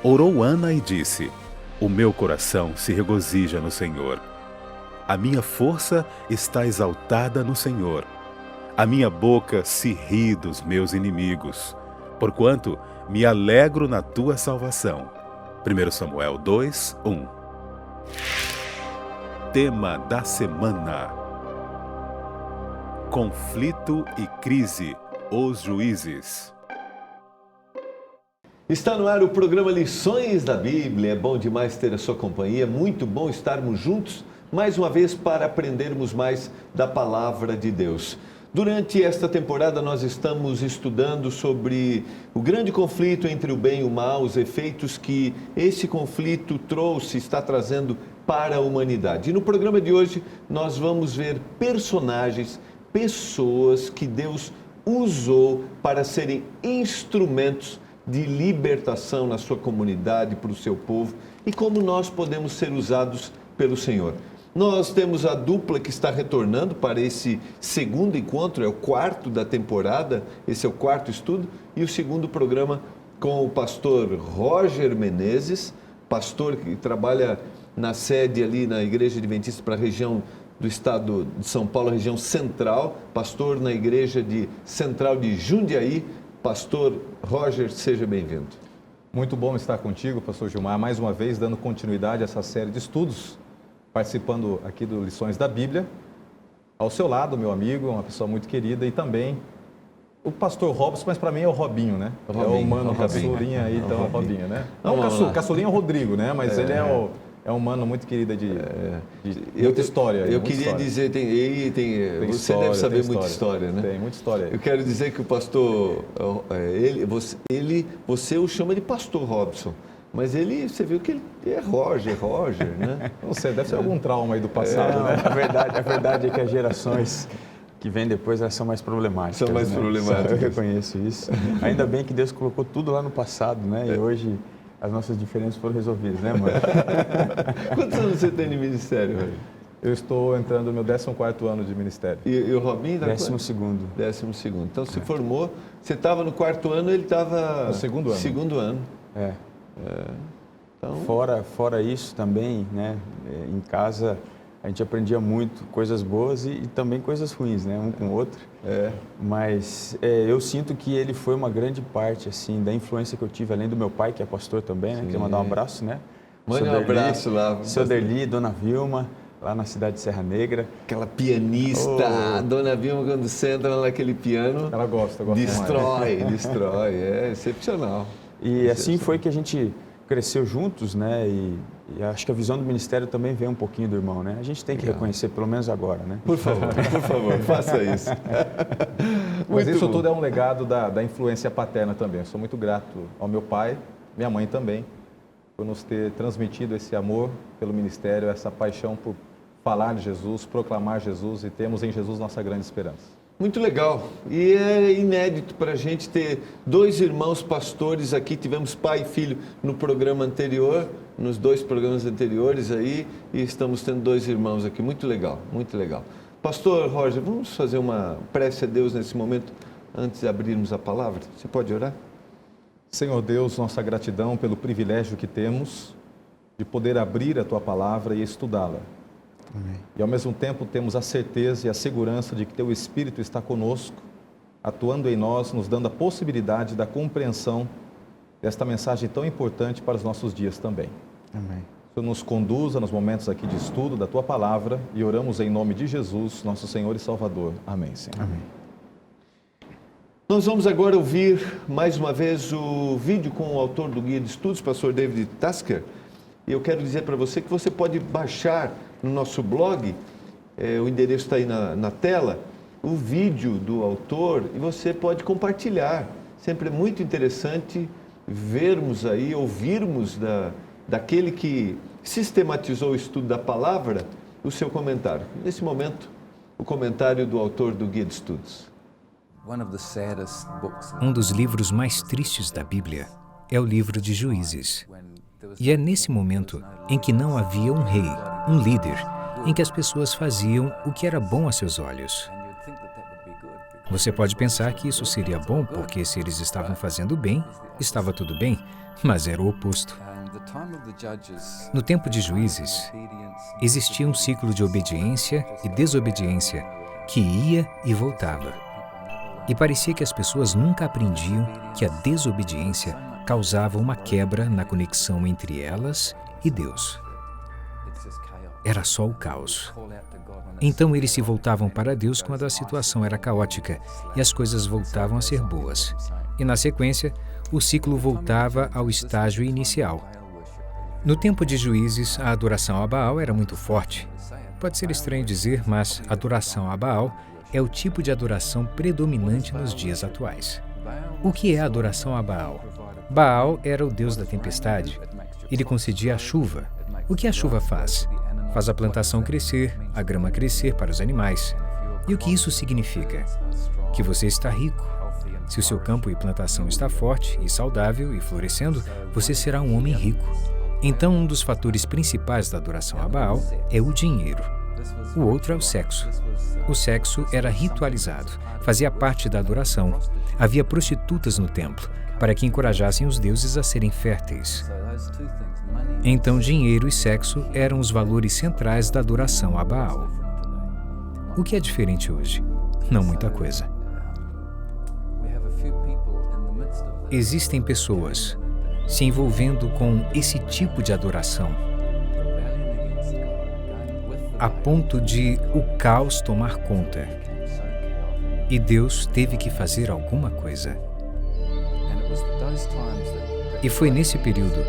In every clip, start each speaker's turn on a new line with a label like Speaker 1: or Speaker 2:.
Speaker 1: Orou Ana e disse: o meu coração se regozija no Senhor. A minha força está exaltada no Senhor. A minha boca se ri dos meus inimigos, porquanto me alegro na tua salvação. 1 Samuel 2, 1. Tema da semana: conflito e crise, os juízes.
Speaker 2: Está no ar o programa Lições da Bíblia. É bom demais ter a sua companhia, muito bom estarmos juntos mais uma vez para aprendermos mais da Palavra de Deus. Durante esta temporada nós estamos estudando sobre o grande conflito entre o bem e o mal, os efeitos que esse conflito trouxe, está trazendo para a humanidade. E no programa de hoje nós vamos ver personagens, pessoas que Deus usou para serem instrumentos de libertação na sua comunidade, para o seu povo, e como nós podemos ser usados pelo Senhor. Nós temos a dupla que está retornando para esse segundo encontro, é o quarto da temporada, esse é o quarto estudo, e o segundo programa com o pastor Roger Menezes, pastor que trabalha na sede ali na Igreja Adventista para a região do estado de São Paulo, região central, pastor na Igreja Central de Jundiaí. Pastor Roger, seja bem-vindo.
Speaker 3: Muito bom estar contigo, pastor Gilmar, mais uma vez dando continuidade a essa série de estudos, participando aqui do Lições da Bíblia. Ao seu lado, meu amigo, uma pessoa muito querida, e também o pastor Robson, mas para mim é o Robinho, né?
Speaker 2: Robinho,
Speaker 3: é o mano caçulinha aí, então o Robinho, né? Não, caçulinha é o Rodrigo, né? Mas ele é um mano muito querido de muita história.
Speaker 2: Eu queria dizer, você
Speaker 3: história,
Speaker 2: deve saber muita história, né?
Speaker 3: Tem muita história.
Speaker 2: Eu quero dizer que o pastor, você o chama de pastor Robson, mas você viu que ele é Roger, né?
Speaker 3: Não sei, deve ser algum trauma aí do passado, né?
Speaker 4: A verdade é que as gerações que vêm depois, elas são mais problemáticas.
Speaker 2: São mais problemáticas.
Speaker 4: Eu reconheço isso. Ainda bem que Deus colocou tudo lá no passado, né? E hoje as nossas diferenças foram resolvidas, né, mano?
Speaker 2: Quantos anos você tem de ministério, Roger?
Speaker 3: Eu estou entrando no meu 14º ano de ministério.
Speaker 2: E o Robinho?
Speaker 4: 12º.
Speaker 2: 12º. Então, se formou, você estava no 4º ano, ele estava...
Speaker 3: No segundo ano.
Speaker 2: Segundo ano.
Speaker 4: Então... Fora isso também, né, em casa a gente aprendia muito, coisas boas e também coisas ruins, né, um com o outro. Mas eu sinto que ele foi uma grande parte, assim, da influência que eu tive, além do meu pai, que é pastor também, né, queria mandar um abraço, né.
Speaker 2: Mande um abraço lá.
Speaker 4: Seu Derli, Dona Vilma, lá na cidade de Serra Negra.
Speaker 2: Aquela pianista, a Dona Vilma, quando você entra lá naquele piano...
Speaker 3: Ela gosta
Speaker 2: destrói, é excepcional.
Speaker 4: E assim foi que a gente cresceu juntos, né, e acho que a visão do ministério também vem um pouquinho do irmão, né? A gente tem que reconhecer, pelo menos agora, né?
Speaker 2: Por favor, faça isso.
Speaker 3: Mas isso tudo é um legado da influência paterna também. Eu sou muito grato ao meu pai, minha mãe também, por nos ter transmitido esse amor pelo ministério, essa paixão por falar de Jesus, proclamar Jesus, e temos em Jesus nossa grande esperança.
Speaker 2: Muito legal. E é inédito para a gente ter dois irmãos pastores aqui. Tivemos pai e filho no programa anterior, nos dois programas anteriores aí, e estamos tendo dois irmãos aqui. Muito legal, muito legal. Pastor Roger, vamos fazer uma prece a Deus nesse momento, antes de abrirmos a palavra? Você pode orar?
Speaker 3: Senhor Deus, nossa gratidão pelo privilégio que temos de poder abrir a Tua palavra e estudá-la.
Speaker 4: Amém.
Speaker 3: E ao mesmo tempo temos a certeza e a segurança de que Teu Espírito está conosco, atuando em nós, nos dando a possibilidade da compreensão desta mensagem tão importante para os nossos dias também.
Speaker 4: Amém.
Speaker 3: Que nos conduza nos momentos aqui de estudo da Tua palavra, e oramos em nome de Jesus, nosso Senhor e Salvador. Amém, Senhor.
Speaker 4: Amém.
Speaker 2: Nós vamos agora ouvir mais uma vez o vídeo com o autor do Guia de Estudos, pastor David Tasker. E eu quero dizer para você que você pode baixar no nosso blog, o endereço está aí na tela, o vídeo do autor, e você pode compartilhar. Sempre é muito interessante vermos aí, ouvirmos daquele que sistematizou o estudo da palavra, o seu comentário. Nesse momento, o comentário do autor do Guia de Estudos.
Speaker 5: Um dos livros mais tristes da Bíblia é o livro de Juízes. E é nesse momento em que não havia um rei, um líder, em que as pessoas faziam o que era bom a seus olhos. Você pode pensar que isso seria bom porque se eles estavam fazendo bem, estava tudo bem, mas era o oposto. No tempo de Juízes, existia um ciclo de obediência e desobediência que ia e voltava. E parecia que as pessoas nunca aprendiam que a desobediência causava uma quebra na conexão entre elas e Deus. Era só o caos. Então eles se voltavam para Deus quando a situação era caótica e as coisas voltavam a ser boas. E na sequência, o ciclo voltava ao estágio inicial. No tempo de Juízes, a adoração a Baal era muito forte. Pode ser estranho dizer, mas a adoração a Baal é o tipo de adoração predominante nos dias atuais. O que é a adoração a Baal? Baal era o deus da tempestade. Ele concedia a chuva. O que a chuva faz? Faz a plantação crescer, a grama crescer para os animais. E o que isso significa? Que você está rico. Se o seu campo e plantação está forte e saudável e florescendo, você será um homem rico. Então, um dos fatores principais da adoração a Baal é o dinheiro. O outro é o sexo. O sexo era ritualizado, fazia parte da adoração. Havia prostitutas no templo, para que encorajassem os deuses a serem férteis. Então, dinheiro e sexo eram os valores centrais da adoração a Baal. O que é diferente hoje? Não muita coisa. Existem pessoas se envolvendo com esse tipo de adoração, a ponto de o caos tomar conta. E Deus teve que fazer alguma coisa. E foi nesse período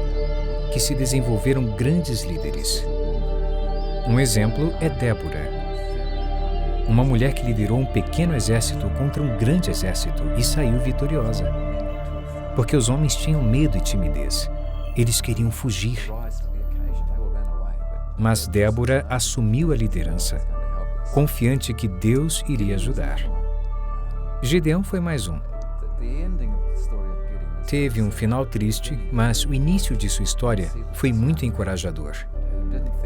Speaker 5: que se desenvolveram grandes líderes. Um exemplo é Débora, uma mulher que liderou um pequeno exército contra um grande exército e saiu vitoriosa. Porque os homens tinham medo e timidez. Eles queriam fugir. Mas Débora assumiu a liderança, confiante que Deus iria ajudar. Gideão foi mais um. Teve um final triste, mas o início de sua história foi muito encorajador.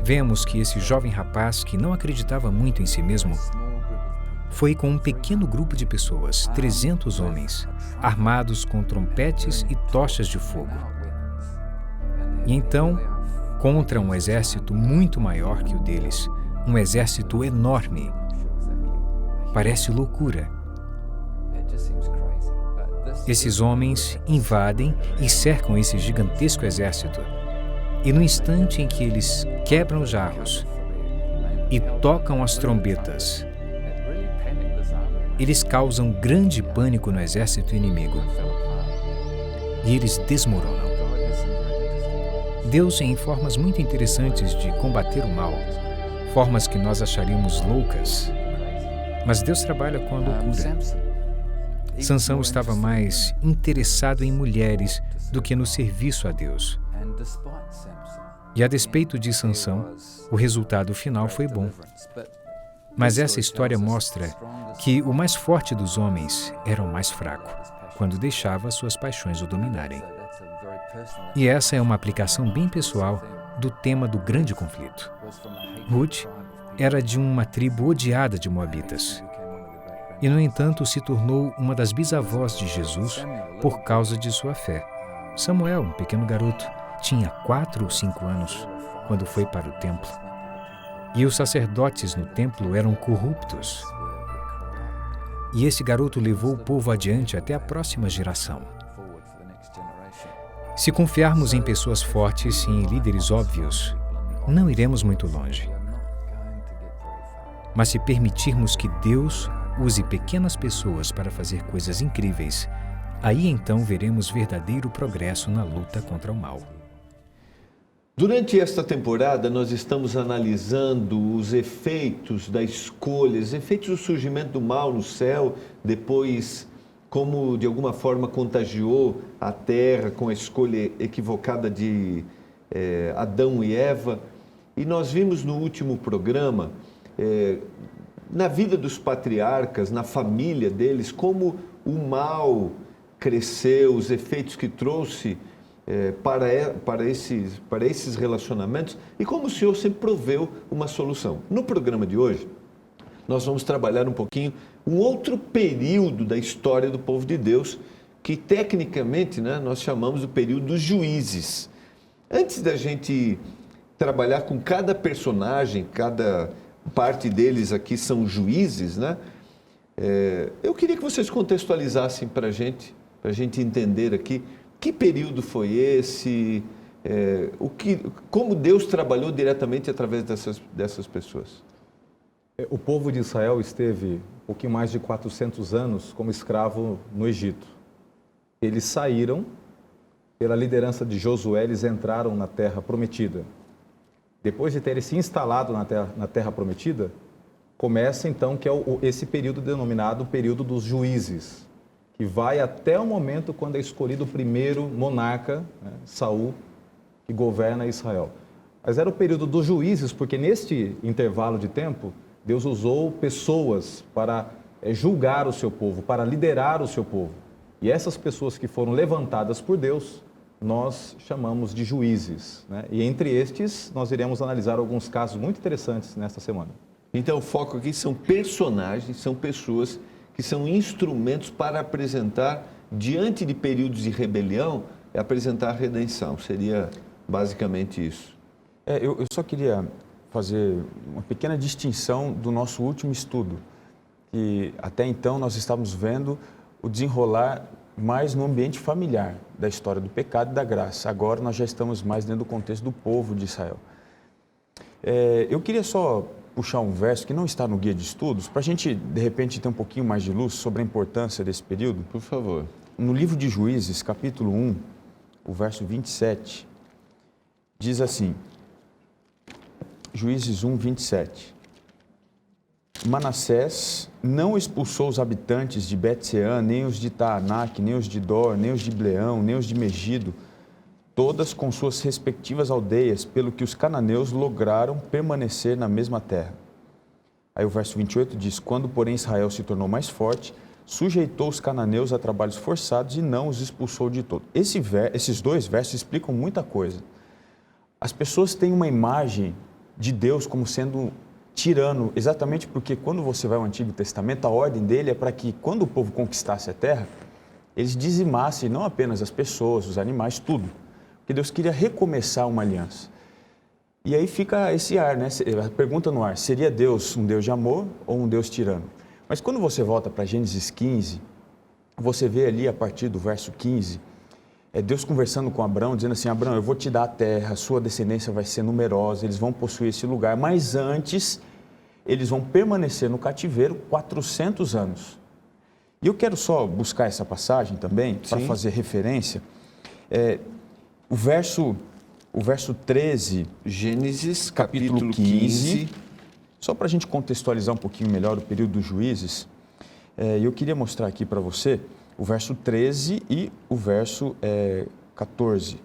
Speaker 5: Vemos que esse jovem rapaz, que não acreditava muito em si mesmo, foi com um pequeno grupo de pessoas, 300 homens, armados com trompetes e tochas de fogo. E então, contra um exército muito maior que o deles, um exército enorme. Parece loucura. Esses homens invadem e cercam esse gigantesco exército. E no instante em que eles quebram os jarros e tocam as trombetas, eles causam grande pânico no exército inimigo. E eles desmoronam. Deus, em formas muito interessantes de combater o mal, formas que nós acharíamos loucas, mas Deus trabalha com a loucura. Sansão estava mais interessado em mulheres do que no serviço a Deus. E a despeito de Sansão, o resultado final foi bom. Mas essa história mostra que o mais forte dos homens era o mais fraco, quando deixava suas paixões o dominarem. E essa é uma aplicação bem pessoal do tema do grande conflito. Ruth era de uma tribo odiada de moabitas. E, no entanto, se tornou uma das bisavós de Jesus por causa de sua fé. Samuel, um pequeno garoto, tinha 4 ou 5 anos quando foi para o templo. E os sacerdotes no templo eram corruptos. E esse garoto levou o povo adiante até a próxima geração. Se confiarmos em pessoas fortes e em líderes óbvios, não iremos muito longe. Mas se permitirmos que Deus use pequenas pessoas para fazer coisas incríveis, aí então veremos verdadeiro progresso na luta contra o mal.
Speaker 2: Durante esta temporada, nós estamos analisando os efeitos da escolha, os efeitos do surgimento do mal no céu, depois como de alguma forma contagiou a terra com a escolha equivocada de Adão e Eva. E nós vimos no último programa, na vida dos patriarcas, na família deles, como o mal cresceu, os efeitos que trouxe para esses relacionamentos e como o Senhor sempre proveu uma solução. No programa de hoje, nós vamos trabalhar um pouquinho um outro período da história do povo de Deus, que tecnicamente, né, nós chamamos o período dos juízes. Antes da gente trabalhar com cada personagem, cada parte deles aqui são juízes, né? Eu queria que vocês contextualizassem para a gente entender aqui que período foi esse, como Deus trabalhou diretamente através dessas pessoas.
Speaker 3: O povo de Israel esteve um pouquinho mais de 400 anos como escravo no Egito. Eles saíram, pela liderança de Josué, eles entraram na Terra Prometida. Depois de terem se instalado na terra Prometida, começa então que é esse período denominado período dos juízes, que vai até o momento quando é escolhido o primeiro monarca, né, Saul, que governa Israel. Mas era o período dos juízes, porque neste intervalo de tempo, Deus usou pessoas para julgar o seu povo, para liderar o seu povo. E essas pessoas que foram levantadas por Deus, nós chamamos de juízes, né? E entre estes, nós iremos analisar alguns casos muito interessantes nesta semana.
Speaker 2: Então, o foco aqui são personagens, são pessoas que são instrumentos para apresentar, diante de períodos de rebelião, apresentar a redenção. Seria basicamente isso.
Speaker 4: Eu só queria fazer uma pequena distinção do nosso último estudo, que até então nós estávamos vendo o desenrolar mais no ambiente familiar da história do pecado e da graça. Agora nós já estamos mais dentro do contexto do povo de Israel. Eu queria só puxar um verso que não está no guia de estudos, para a gente, de repente, ter um pouquinho mais de luz sobre a importância desse período.
Speaker 2: Por favor.
Speaker 4: No livro de Juízes, capítulo 1, o verso 27, diz assim, Juízes 1, 27. Manassés não expulsou os habitantes de Bet-Sean, nem os de Taanac, nem os de Dor, nem os de Bleão, nem os de Megido, todas com suas respectivas aldeias, pelo que os cananeus lograram permanecer na mesma terra. Aí o verso 28 diz, quando, porém, Israel se tornou mais forte, sujeitou os cananeus a trabalhos forçados e não os expulsou de todo. Esses dois versos explicam muita coisa. As pessoas têm uma imagem de Deus como sendo tirano, exatamente porque quando você vai ao Antigo Testamento, a ordem dele é para que quando o povo conquistasse a terra, eles dizimassem não apenas as pessoas, os animais, tudo. Porque Deus queria recomeçar uma aliança. E aí fica esse ar, né? A pergunta no ar, seria Deus um Deus de amor ou um Deus tirano? Mas quando você volta para Gênesis 15, você vê ali a partir do verso 15, Deus conversando com Abraão, dizendo assim, Abraão, eu vou te dar a terra, sua descendência vai ser numerosa, eles vão possuir esse lugar, mas antes eles vão permanecer no cativeiro 400 anos. E eu quero só buscar essa passagem também, para fazer referência. O verso 13,
Speaker 2: Gênesis, capítulo 15,
Speaker 4: só para a gente contextualizar um pouquinho melhor o período dos juízes, eu queria mostrar aqui para você o verso 13 e o verso 14.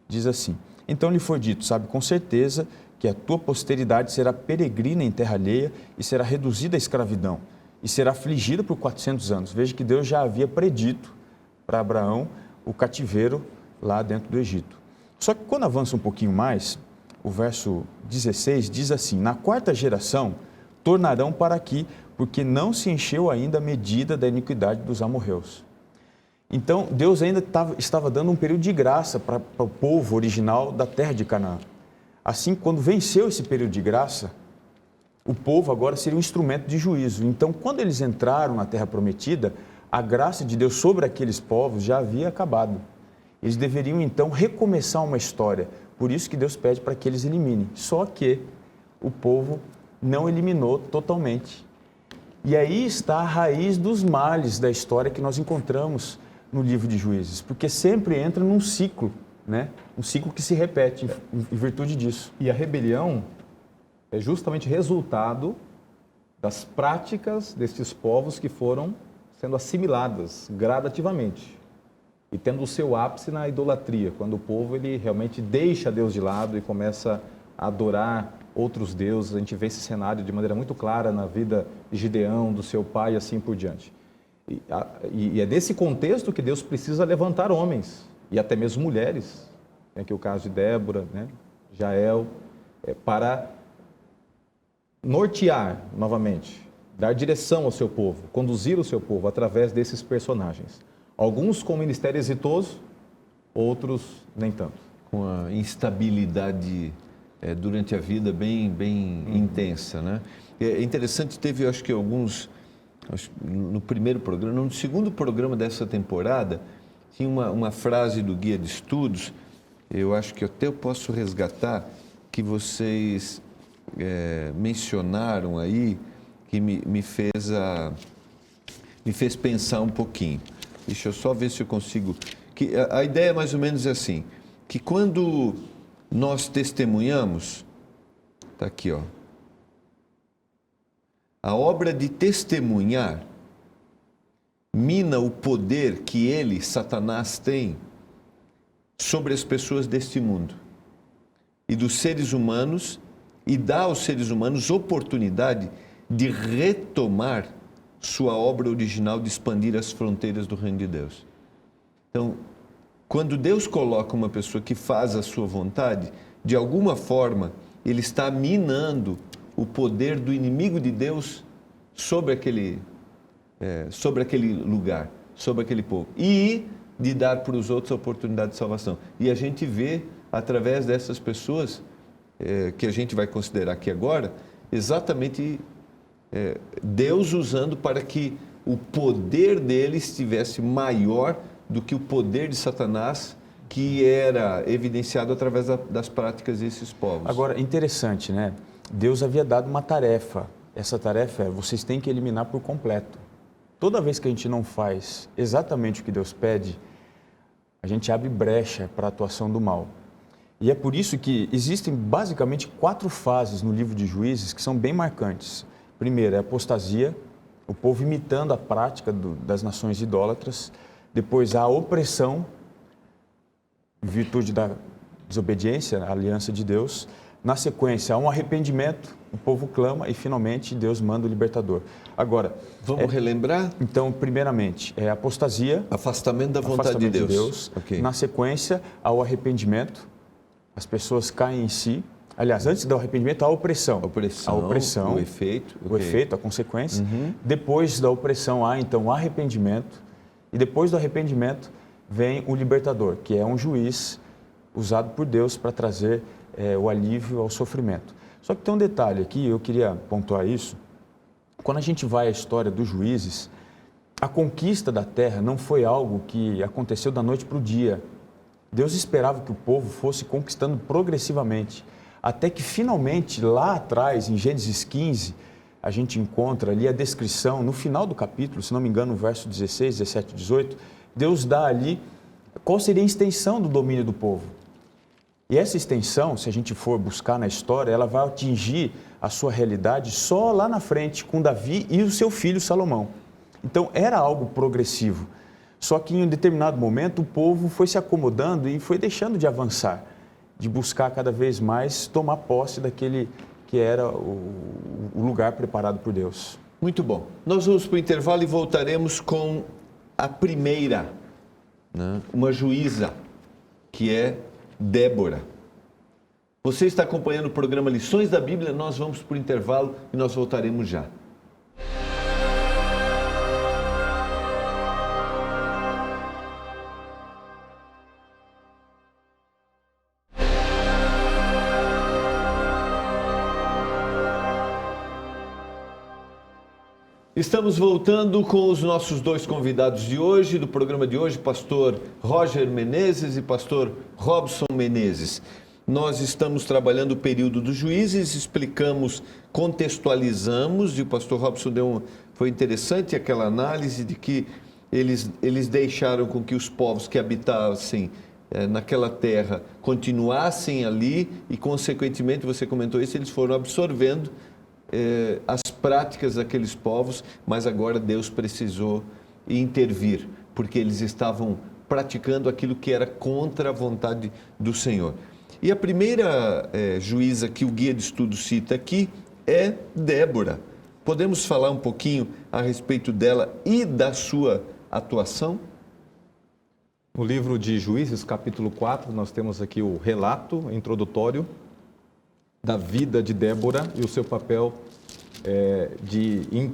Speaker 4: Diz assim, então lhe foi dito, sabe com certeza que a tua posteridade será peregrina em terra alheia e será reduzida à escravidão e será afligida por 400 anos. Veja que Deus já havia predito para Abraão o cativeiro lá dentro do Egito. Só que quando avança um pouquinho mais, o verso 16 diz assim, na quarta geração tornarão para aqui, porque não se encheu ainda a medida da iniquidade dos amorreus. Então, Deus ainda estava dando um período de graça para o povo original da terra de Canaã. Assim, quando venceu esse período de graça, o povo agora seria um instrumento de juízo. Então, quando eles entraram na terra prometida, a graça de Deus sobre aqueles povos já havia acabado. Eles deveriam, então, recomeçar uma história. Por isso que Deus pede para que eles eliminem. Só que o povo não eliminou totalmente. E aí está a raiz dos males da história que nós encontramos no livro de Juízes, porque sempre entra num ciclo, né? Um ciclo que se repete em virtude disso.
Speaker 3: E a rebelião é justamente resultado das práticas destes povos que foram sendo assimiladas gradativamente e tendo o seu ápice na idolatria, quando o povo ele realmente deixa Deus de lado e começa a adorar outros deuses. A gente vê esse cenário de maneira muito clara na vida de Gideão, do seu pai e assim por diante. E é desse contexto que Deus precisa levantar homens e até mesmo mulheres, tem aqui o caso de Débora, né? Jael, para nortear novamente, dar direção ao seu povo, conduzir o seu povo através desses personagens. Alguns com ministério exitoso, outros nem tanto.
Speaker 2: Com a instabilidade durante a vida bem intensa, né? É interessante, teve, acho que no primeiro programa, no segundo programa dessa temporada, tinha uma frase do Guia de Estudos, eu acho que até eu posso resgatar, que vocês mencionaram aí, que me fez pensar um pouquinho. Deixa eu só ver se eu consigo... Que a ideia mais ou menos é assim, que quando nós testemunhamos, está aqui, ó, a obra de testemunhar mina o poder que ele, Satanás, tem sobre as pessoas deste mundo e dos seres humanos, e dá aos seres humanos oportunidade de retomar sua obra original de expandir as fronteiras do reino de Deus. Então, quando Deus coloca uma pessoa que faz a sua vontade, de alguma forma, ele está minando o poder do inimigo de Deus sobre aquele lugar, sobre aquele povo. E de dar para os outros a oportunidade de salvação. E a gente vê, através dessas pessoas, que a gente vai considerar aqui agora, exatamente Deus usando para que o poder dele estivesse maior do que o poder de Satanás, que era evidenciado através das práticas desses povos.
Speaker 4: Agora, interessante, né? Deus havia dado uma tarefa. Essa tarefa vocês têm que eliminar por completo. Toda vez que a gente não faz exatamente o que Deus pede, a gente abre brecha para a atuação do mal. E é por isso que existem basicamente 4 fases no livro de Juízes que são bem marcantes. Primeiro é a apostasia, o povo imitando a prática das nações idólatras. Depois a opressão, em virtude da desobediência à aliança de Deus. Na sequência, há um arrependimento, o povo clama e finalmente Deus manda o libertador. Agora,
Speaker 2: vamos relembrar?
Speaker 4: Então, primeiramente, é a apostasia,
Speaker 2: afastamento da vontade de Deus.
Speaker 4: Okay. Na sequência, há o arrependimento, as pessoas caem em si. Aliás, antes do arrependimento, há a opressão. A opressão,
Speaker 2: o efeito.
Speaker 4: O efeito, a consequência. Depois da opressão, há então o arrependimento. E depois do arrependimento, vem o libertador, que é um juiz usado por Deus para trazer o alívio ao sofrimento. Só que tem um detalhe aqui, eu queria pontuar isso. Quando a gente vai à história dos juízes, a conquista da terra não foi algo que aconteceu da noite para o dia. Deus esperava que o povo fosse conquistando progressivamente, até que finalmente, lá atrás, em Gênesis 15, a gente encontra ali a descrição, no final do capítulo, se não me engano, no verso 16, 17, 18, Deus dá ali qual seria a extensão do domínio do povo. E essa extensão, se a gente for buscar na história, ela vai atingir a sua realidade só lá na frente, com Davi e o seu filho Salomão. Então, era algo progressivo. Só que em um determinado momento, o povo foi se acomodando e foi deixando de avançar, de buscar cada vez mais tomar posse daquele que era o lugar preparado por Deus.
Speaker 2: Muito bom. Nós vamos para o intervalo e voltaremos com a primeira, né? Uma juíza, que é Débora. Você está acompanhando o programa Lições da Bíblia, nós vamos para o intervalo e nós voltaremos já. Estamos voltando com os nossos 2 convidados de hoje, do programa de hoje, pastor Roger Menezes e pastor Robson Menezes. Nós estamos trabalhando o período dos juízes, explicamos, contextualizamos, e o pastor Robson foi interessante aquela análise de que eles deixaram com que os povos que habitassem naquela terra continuassem ali e, consequentemente, você comentou isso, eles foram absorvendo as práticas daqueles povos, mas agora Deus precisou intervir, porque eles estavam praticando aquilo que era contra a vontade do Senhor. E a primeira juíza que o Guia de Estudo cita aqui é Débora. Podemos falar um pouquinho a respeito dela e da sua atuação?
Speaker 3: No livro de Juízes, capítulo 4, nós temos aqui o relato introdutório da vida de Débora e o seu papel de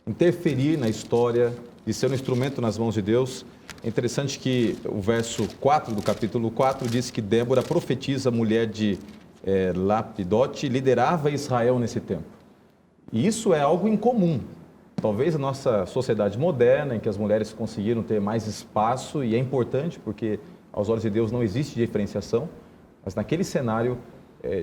Speaker 3: interferir na história, de ser um instrumento nas mãos de Deus É interessante que o verso 4 do capítulo 4 diz que Débora, profetisa, mulher de Lapidote, liderava Israel nesse tempo. E isso é algo incomum. Talvez a nossa sociedade moderna, em que as mulheres conseguiram ter mais espaço, e é importante porque aos olhos de Deus não existe diferenciação, mas naquele cenário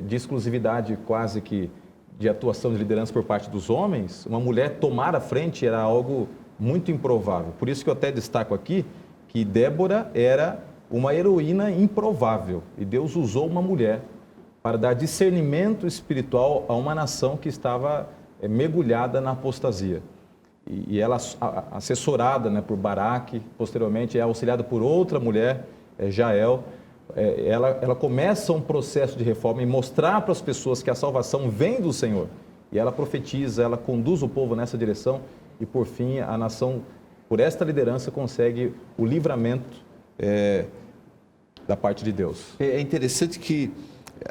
Speaker 3: de exclusividade quase que de atuação de liderança por parte dos homens, uma mulher tomar a frente era algo muito improvável. Por isso que eu até destaco aqui que Débora era uma heroína improvável e Deus usou uma mulher para dar discernimento espiritual a uma nação que estava mergulhada na apostasia. E ela, assessorada, né, por Baraque, posteriormente é auxiliada por outra mulher, Jael, ela começa um processo de reforma e mostrar para as pessoas que a salvação vem do Senhor. E ela profetiza, ela conduz o povo nessa direção e, por fim, a nação, por esta liderança, consegue o livramento da parte de Deus.
Speaker 2: É interessante que,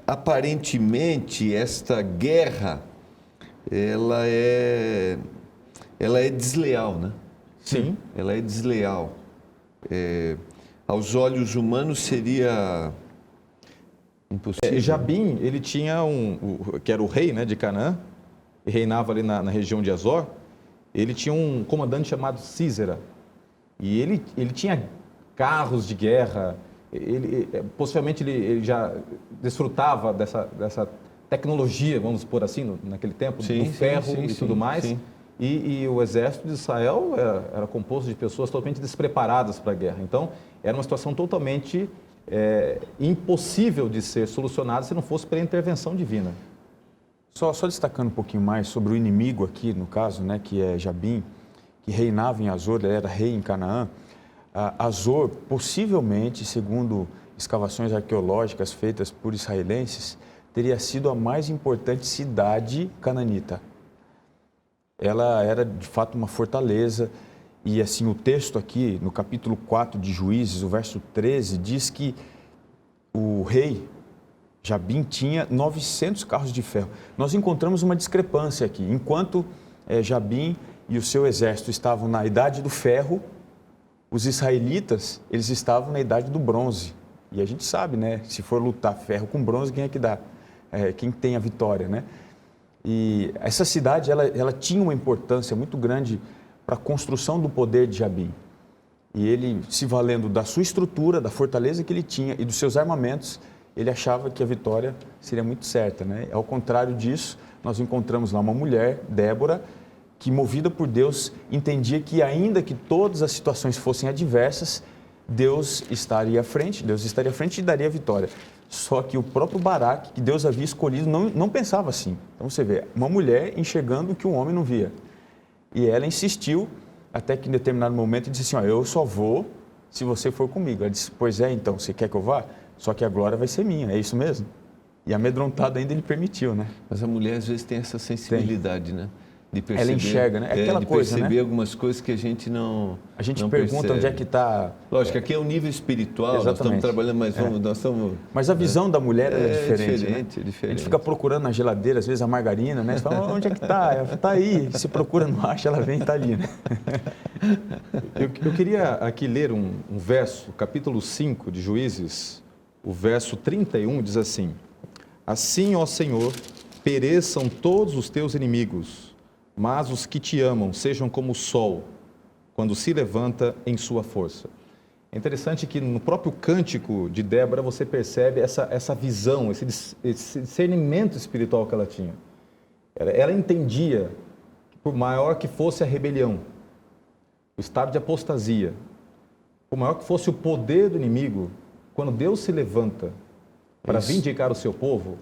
Speaker 2: aparentemente, esta guerra, ela é desleal, né?
Speaker 3: Sim.
Speaker 2: Ela é desleal. Aos olhos humanos seria impossível.
Speaker 3: Jabim, ele tinha que era o rei, né, de Canaã, e reinava ali na região de Azor. Ele tinha um comandante chamado Sísera. E ele tinha carros de guerra, possivelmente ele já desfrutava dessa tecnologia, vamos pôr assim, naquele tempo, do ferro e tudo mais. Sim. E o exército de Israel era composto de pessoas totalmente despreparadas para a guerra. Então, era uma situação totalmente impossível de ser solucionada se não fosse pela intervenção divina.
Speaker 4: Só destacando um pouquinho mais sobre o inimigo aqui, no caso, né, que é Jabim, que reinava em Azor, ele era rei em Canaã. Azor, possivelmente, segundo escavações arqueológicas feitas por israelenses, teria sido a mais importante cidade cananita. Ela era, de fato, uma fortaleza. E, assim, o texto aqui, no capítulo 4 de Juízes, o verso 13, diz que o rei Jabim tinha 900 carros de ferro. Nós encontramos uma discrepância aqui. Enquanto Jabim e o seu exército estavam na idade do ferro, os israelitas, eles estavam na idade do bronze. E a gente sabe, né? Se for lutar ferro com bronze, quem é que dá? Quem tem a vitória, né? E essa cidade, ela tinha uma importância muito grande para a construção do poder de Jabim. E ele, se valendo da sua estrutura, da fortaleza que ele tinha e dos seus armamentos, ele achava que a vitória seria muito certa, né? Ao contrário disso, nós encontramos lá uma mulher, Débora, que, movida por Deus, entendia que, ainda que todas as situações fossem adversas, Deus estaria à frente e daria a vitória. Só que o próprio Baraque, que Deus havia escolhido, não pensava assim. Então você vê, uma mulher enxergando o que um homem não via. E ela insistiu, até que em determinado momento disse assim, eu só vou se você for comigo. Ela disse, pois então, você quer que eu vá? Só que a glória vai ser minha, é isso mesmo? E amedrontado ainda ele permitiu, né?
Speaker 2: Mas a mulher às vezes tem essa sensibilidade, né? De perceber,
Speaker 4: ela enxerga, né? É aquela coisa,
Speaker 2: perceber,
Speaker 4: né?
Speaker 2: Algumas coisas que a gente não
Speaker 4: A gente
Speaker 2: não
Speaker 4: pergunta
Speaker 2: percebe.
Speaker 4: onde é que está...
Speaker 2: Lógico, aqui é um nível espiritual,
Speaker 4: Exatamente.
Speaker 2: Nós estamos trabalhando, mas nós estamos...
Speaker 4: Mas a visão da mulher é diferente, né?
Speaker 2: diferente.
Speaker 4: A gente fica procurando na geladeira, às vezes, a margarina, né? Você fala, onde é que está? Ela está aí. Se procura, não acha, ela vem e está ali, né?
Speaker 3: Eu queria aqui ler um verso, capítulo 5 de Juízes, o verso 31 diz assim, assim, ó Senhor, pereçam todos os teus inimigos, mas os que te amam sejam como o sol, quando se levanta em sua força. É interessante que no próprio cântico de Débora você percebe essa visão, esse discernimento espiritual que ela tinha. Ela entendia que por maior que fosse a rebelião, o estado de apostasia, por maior que fosse o poder do inimigo, quando Deus se levanta para vindicar o seu povo,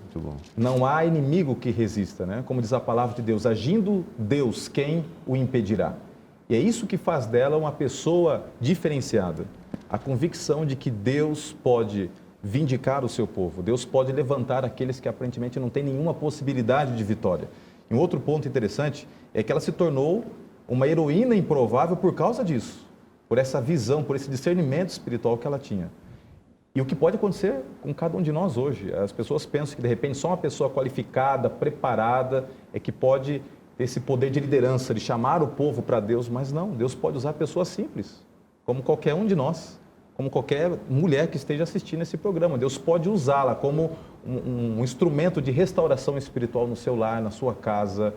Speaker 3: não há inimigo que resista, né? Como diz a palavra de Deus, agindo Deus, quem o impedirá? E é isso que faz dela uma pessoa diferenciada. A convicção de que Deus pode vindicar o seu povo, Deus pode levantar aqueles que aparentemente não têm nenhuma possibilidade de vitória. E um outro ponto interessante é que ela se tornou uma heroína improvável por causa disso, por essa visão, por esse discernimento espiritual que ela tinha. E o que pode acontecer com cada um de nós hoje? As pessoas pensam que, de repente, só uma pessoa qualificada, preparada, é que pode ter esse poder de liderança, de chamar o povo para Deus, mas não, Deus pode usar pessoas simples. como qualquer um de nós, como qualquer mulher que esteja assistindo esse programa. Deus pode usá-la como um instrumento de restauração espiritual no seu lar, na sua casa,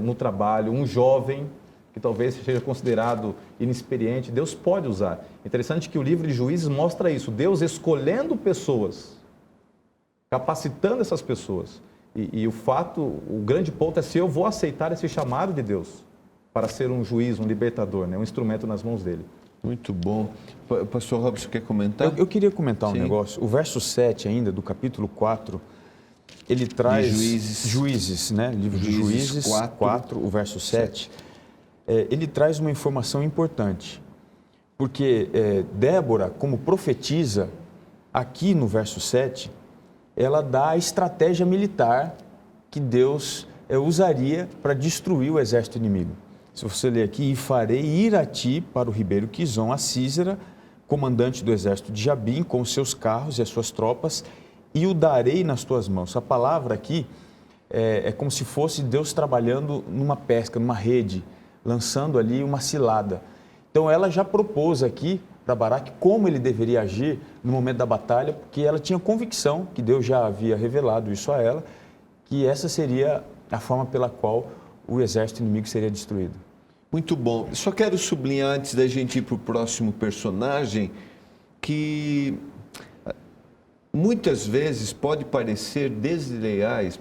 Speaker 3: no trabalho. Um jovem que talvez seja considerado inexperiente, Deus pode usar. Interessante que o livro de Juízes mostra isso, Deus escolhendo pessoas, capacitando essas pessoas. E o grande ponto é se eu vou aceitar esse chamado de Deus para ser um juiz, um libertador, né? Um instrumento nas mãos dele.
Speaker 2: Muito bom. Pastor Robson, quer comentar?
Speaker 4: Eu queria comentar um
Speaker 2: Sim.
Speaker 4: negócio. O verso 7 ainda, do capítulo 4, ele traz... Juízes, né? Livro de Juízes 4, o verso 7. Ele traz uma informação importante. Porque Débora, como profetiza, aqui no verso 7, ela dá a estratégia militar que Deus usaria para destruir o exército inimigo. Se você ler aqui, e farei ir a ti para o ribeiro Quizon, a Sísera, comandante do exército de Jabim, com os seus carros e as suas tropas, e o darei nas tuas mãos. A palavra aqui é como se fosse Deus trabalhando numa pesca, numa rede, lançando ali uma cilada. Então ela já propôs aqui para Baraque como ele deveria agir no momento da batalha, porque ela tinha convicção, que Deus já havia revelado isso a ela, que essa seria a forma pela qual o exército inimigo seria destruído.
Speaker 2: Muito bom. Só quero sublinhar, antes da gente ir para o próximo personagem, que muitas vezes podem parecer desleais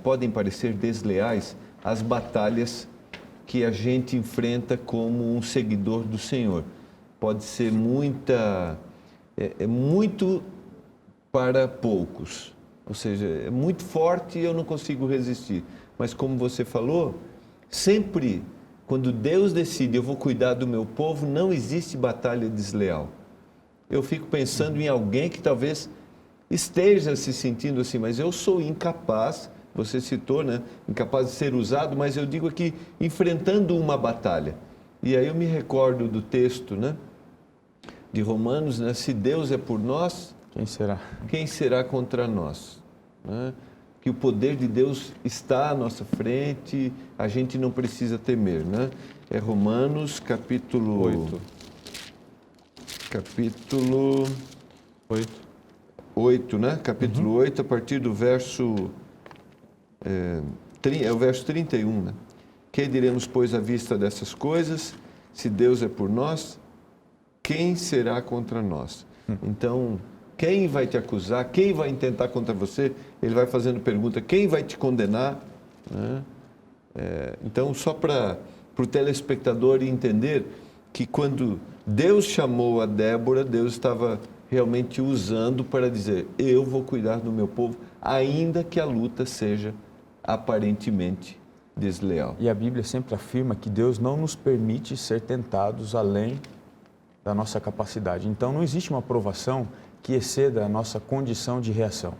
Speaker 2: as batalhas que a gente enfrenta como um seguidor do Senhor. Pode ser muito para poucos, ou seja, é muito forte e eu não consigo resistir. Mas como você falou, sempre quando Deus decide, eu vou cuidar do meu povo, não existe batalha desleal. Eu fico pensando em alguém que talvez esteja se sentindo assim, mas eu sou incapaz, você citou, né? Incapaz de ser usado, mas eu digo aqui, enfrentando uma batalha. E aí eu me recordo do texto, né? De Romanos, né? Se Deus é por nós,
Speaker 4: quem será?
Speaker 2: Quem será contra nós? Né? Que o poder de Deus está à nossa frente, a gente não precisa temer, né? É Romanos capítulo 8. Capítulo 8, né? Capítulo 8, a partir do verso... é o verso 31, né? Que diremos, pois, à vista dessas coisas? Se Deus é por nós, quem será contra nós? Então, quem vai te acusar? Quem vai intentar contra você? Ele vai fazendo pergunta, quem vai te condenar? Né? Então, só para o telespectador entender que quando Deus chamou a Débora, Deus estava realmente usando para dizer, eu vou cuidar do meu povo, ainda que a luta seja aparentemente desleal.
Speaker 4: E a Bíblia sempre afirma que Deus não nos permite ser tentados além da nossa capacidade. Então, não existe uma provação que exceda a nossa condição de reação.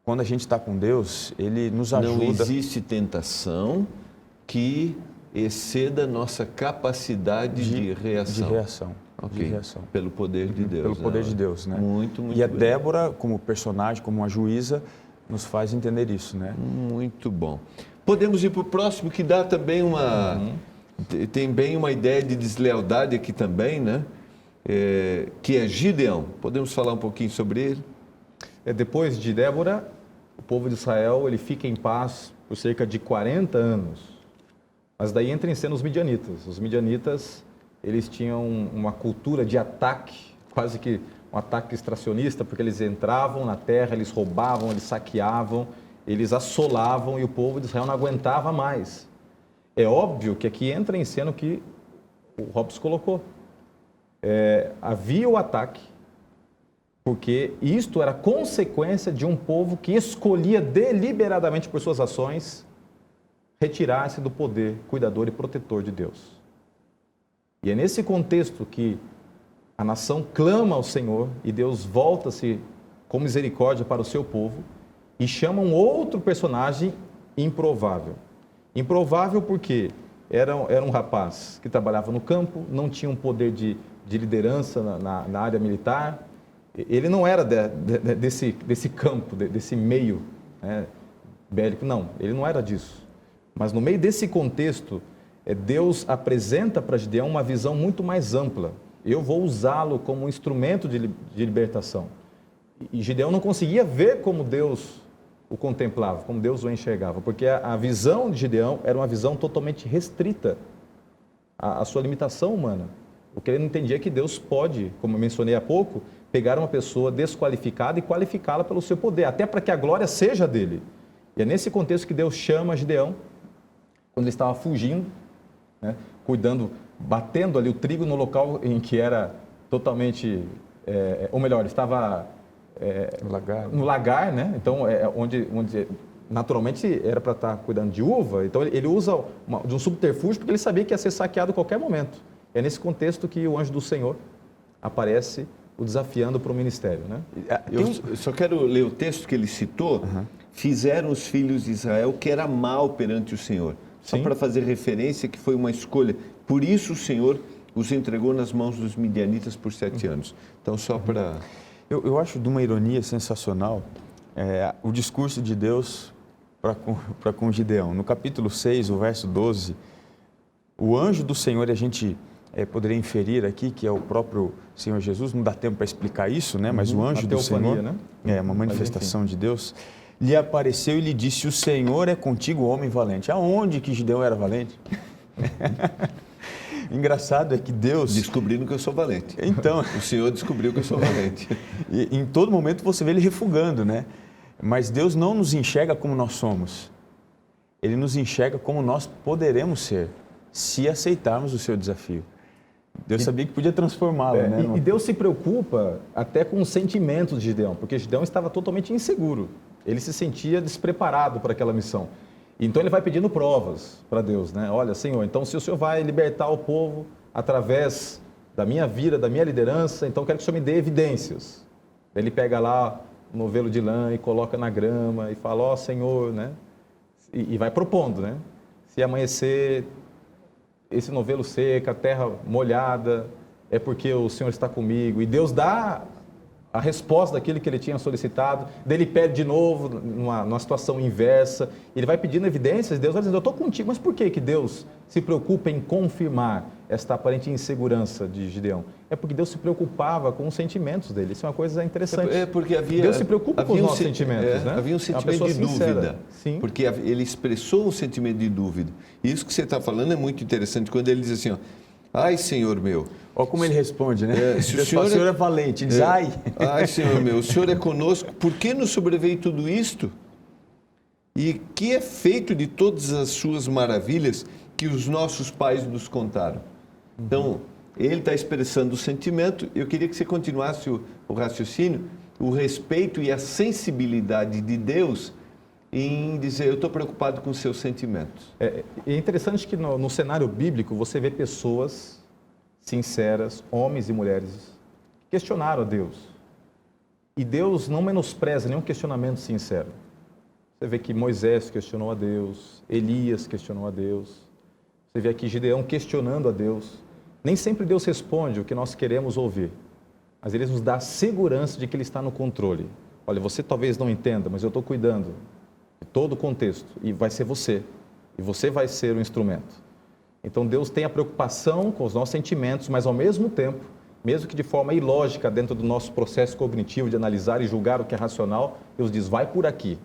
Speaker 4: Quando a gente está com Deus, Ele nos ajuda...
Speaker 2: Não existe tentação que exceda a nossa capacidade de reação.
Speaker 4: De reação.
Speaker 2: Okay.
Speaker 4: De reação.
Speaker 2: Pelo poder de Deus.
Speaker 4: Pelo poder de Deus, né?
Speaker 2: Muito
Speaker 4: E a
Speaker 2: bem.
Speaker 4: Débora, como personagem, como uma juíza, nos faz entender isso, né?
Speaker 2: Muito bom. Podemos ir para o próximo, que dá também tem bem uma ideia de deslealdade aqui também, né? Que é Gideão. Podemos falar um pouquinho sobre ele?
Speaker 3: Depois de Débora, o povo de Israel ele fica em paz por cerca de 40 anos. Mas daí entra em cena os midianitas. Os midianitas, eles tinham uma cultura de ataque, quase que um ataque extracionista, porque eles entravam na terra, eles roubavam, eles saqueavam, eles assolavam e o povo de Israel não aguentava mais. É óbvio que aqui entra em cena o que o Robson colocou. Havia o ataque, porque isto era consequência de um povo que escolhia deliberadamente por suas ações retirar-se do poder cuidador e protetor de Deus. E é nesse contexto que a nação clama ao Senhor e Deus volta-se com misericórdia para o seu povo e chama um outro personagem improvável. Improvável porque era um rapaz que trabalhava no campo, não tinha um poder de liderança na área militar. Ele não era desse campo, desse meio, né, bélico, não, ele não era disso. Mas no meio desse contexto, Deus apresenta para Gideão uma visão muito mais ampla. eu vou usá-lo como um instrumento de libertação. E Gideão não conseguia ver como Deus o contemplava, como Deus o enxergava, porque a visão de Gideão era uma visão totalmente restrita à sua limitação humana. O que ele não entendia é que Deus pode, como eu mencionei há pouco, pegar uma pessoa desqualificada e qualificá-la pelo seu poder, até para que a glória seja dele. E é nesse contexto que Deus chama Gideão, quando ele estava fugindo, né, cuidando, batendo ali o trigo no local em que era totalmente, ou melhor, estava no lagar, né? Então, onde naturalmente era para estar cuidando de uva. Então, ele usa de um subterfúgio porque ele sabia que ia ser saqueado a qualquer momento. É nesse contexto que o anjo do Senhor aparece o desafiando para o ministério, né?
Speaker 2: Eu só quero ler o texto que ele citou. Fizeram os filhos de Israel o que era mal perante o Senhor. Só para fazer referência que foi uma escolha. Por isso o Senhor os entregou nas mãos dos midianitas por 7 anos. Então, só para...
Speaker 4: Eu acho de uma ironia sensacional o discurso de Deus para com Gideão. No capítulo 6, o verso 12, o anjo do Senhor, a gente poderia inferir aqui que é o próprio Senhor Jesus, não dá tempo para explicar isso, né? Mas o anjo do Senhor, né? É uma manifestação de Deus, lhe apareceu e lhe disse: o Senhor é contigo, homem valente. Aonde que Gideão era valente? Engraçado é que Deus...
Speaker 2: Descobrindo que eu sou valente.
Speaker 4: Então...
Speaker 2: O Senhor descobriu que eu sou valente.
Speaker 4: E em todo momento você vê ele refugando, né? Mas Deus não nos enxerga como nós somos. Ele nos enxerga como nós poderemos ser, se aceitarmos o seu desafio. Deus sabia que podia transformá-lo, né?
Speaker 3: E Deus se preocupa até com os sentimentos de Gideão, porque Gideão estava totalmente inseguro. Ele se sentia despreparado para aquela missão. Então ele vai pedindo provas para Deus, né? Olha, Senhor, então se o Senhor vai libertar o povo através da minha vida, da minha liderança, então eu quero que o Senhor me dê evidências. Ele pega lá um novelo de lã e coloca na grama e fala: ó, Senhor, né? E vai propondo, né? Se amanhecer esse novelo seco, a terra molhada, é porque o Senhor está comigo. E Deus dá a resposta daquilo que ele tinha solicitado, daí ele pede de novo, numa situação inversa, ele vai pedindo evidências, Deus vai dizendo: eu estou contigo. Mas por que Deus se preocupa em confirmar esta aparente insegurança de Gideão? É porque Deus se preocupava com os sentimentos dele. Isso é uma coisa interessante.
Speaker 2: Porque
Speaker 3: Deus se preocupa com os nossos sentimentos, né?
Speaker 2: Havia um sentimento de dúvida.
Speaker 3: Sim.
Speaker 2: Porque ele expressou um sentimento de dúvida. E isso que você está falando é muito interessante, quando ele diz assim, ó: ai, Senhor meu.
Speaker 4: Olha como ele responde, né? Se o Senhor é valente, ele diz: ai.
Speaker 2: Ai, Senhor meu, o Senhor é conosco, por que nos sobreveio tudo isto? E que é feito de todas as suas maravilhas que os nossos pais nos contaram? Então, ele está expressando o sentimento. Eu queria que você continuasse o raciocínio, o respeito e a sensibilidade de Deus em dizer: eu estou preocupado com os seus sentimentos.
Speaker 3: É interessante que no cenário bíblico você vê pessoas sinceras, homens e mulheres, que questionaram a Deus. E Deus não menospreza nenhum questionamento sincero. Você vê que Moisés questionou a Deus, Elias questionou a Deus. Você vê aqui Gideão questionando a Deus. Nem sempre Deus responde o que nós queremos ouvir, mas Ele nos dá a segurança de que Ele está no controle. Olha, você talvez não entenda, mas eu estou cuidando de todo o contexto, e vai ser você. E você vai ser o instrumento. Então Deus tem a preocupação com os nossos sentimentos, mas ao mesmo tempo, mesmo que de forma ilógica dentro do nosso processo cognitivo de analisar e julgar o que é racional, Deus diz: vai por aqui,